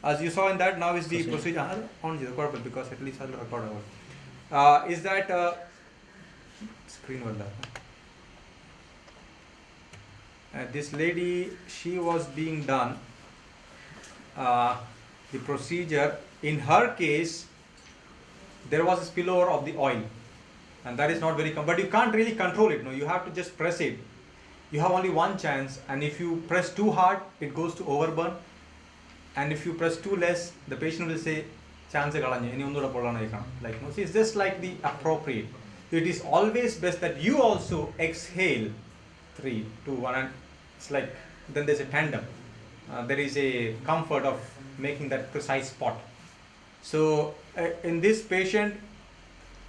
As you saw in that, now is the procedure on the record because at least I'll record is that screen will this lady, she was being done the procedure. In her case, there was a spillover of the oil, and that is not very but you can't really control it. No, you have to just press it. You have only one chance, and if you press too hard, it goes to overburn, and if you press too less, the patient will say chance like, no, see, it's just like the appropriate. It is always best that you also exhale 3, 2, 1, and it's like then there's a tandem. There is a comfort of making that precise spot. So in this patient,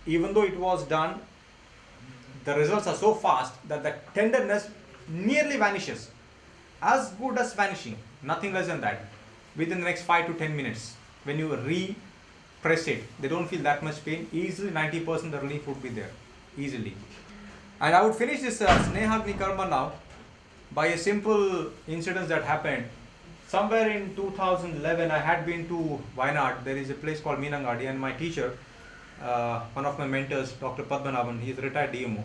even though it was done, the results are so fast that the tenderness nearly vanishes, as good as vanishing, nothing less than that, within the next 5 to 10 minutes. When you re-press it, they don't feel that much pain. Easily 90% the relief would be there, easily. And I would finish this Snehagni Karma now by a simple incident that happened. Somewhere in 2011, I had been to Wayanad. There is a place called Meenangadi, and my teacher, one of my mentors, Dr. Padmanabhan, he is a retired DMO.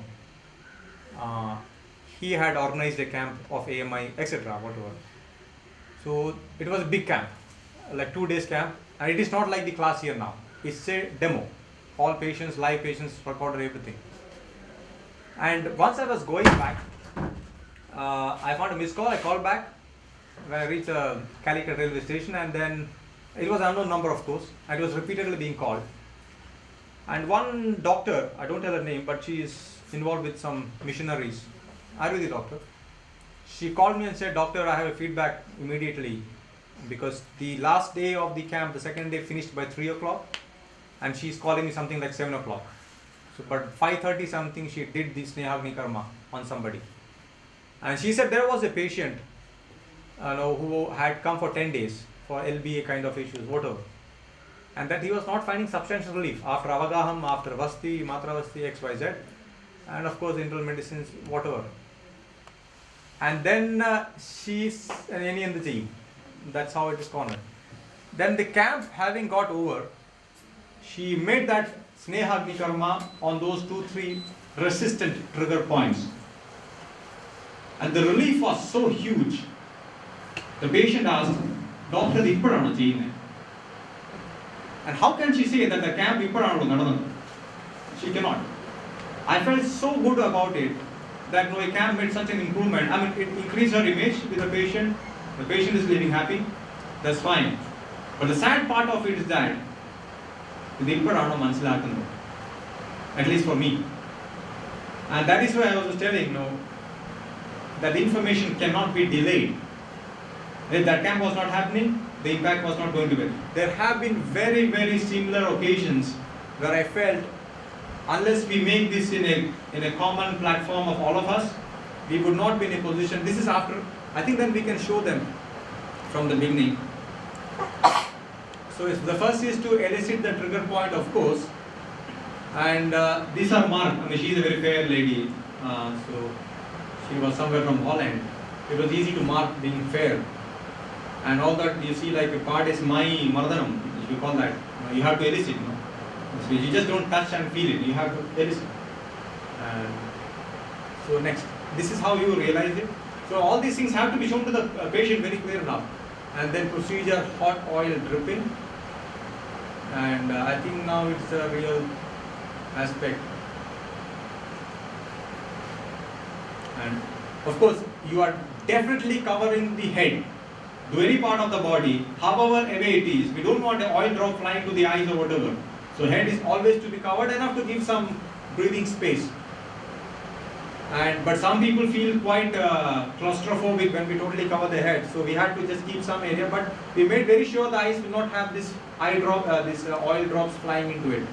He had organized a camp of AMI, etc., whatever. So it was a big camp, like 2 days camp, and it is not like the class here now. It's a demo. All patients, live patients, recorded everything. And once I was going back, I found a missed call. I called back. When I reached Calicut railway station, and then it was an unknown number, of course, and it was repeatedly being called. And one doctor, I don't tell her name, but she is involved with some missionaries, Ayurvedic doctor. She called me and said, "Doctor, I have a feedback immediately, because the last day of the camp, the second day, finished by 3 o'clock, and she's calling me something like 7 o'clock. So, but 5:30 something, she did the Snehagni Karma on somebody. And she said there was a patient who had come for 10 days for LBA kind of issues, whatever. And that he was not finding substantial relief after Avagaham, after Vasti, Matra Vasti, XYZ, and of course internal medicines, whatever. And then she's an in the team. That's how it is cornered. Then the camp having got over, she made that Snehagni Karma on those 2-3 resistant trigger points. And the relief was so huge. The patient asked, "Doctor, and how can she say that the camp she cannot." I felt so good about it that no, a camp made such an improvement. I mean, it increased her image with the patient. The patient is living happy. That's fine. But the sad part of it is that at least for me. And that is why I was telling that the information cannot be delayed. If that camp was not happening, the impact was not going to be. There have been very, very similar occasions where I felt, unless we make this in a common platform of all of us, we would not be in a position. This is after, I think then we can show them from the beginning. So the first is to elicit the trigger point, of course. And these are marked. I mean, she is a very fair lady. So she was somewhere from Holland. It was easy to mark being fair. And all that you see, like a part is my mardanam, if you call that. You have to elicit. So you just don't touch and feel it. You have to elicit. And so next, this is how you realize it. So all these things have to be shown to the patient very clear enough. And then procedure, hot oil dripping. And I think now it's a real aspect. And of course, you are definitely covering the head. Do any part of the body, however away it is. We don't want an oil drop flying to the eyes or whatever. So head is always to be covered enough to give some breathing space. But some people feel quite claustrophobic when we totally cover the head. So we had to just keep some area. But we made very sure the eyes will not have this oil drops flying into it.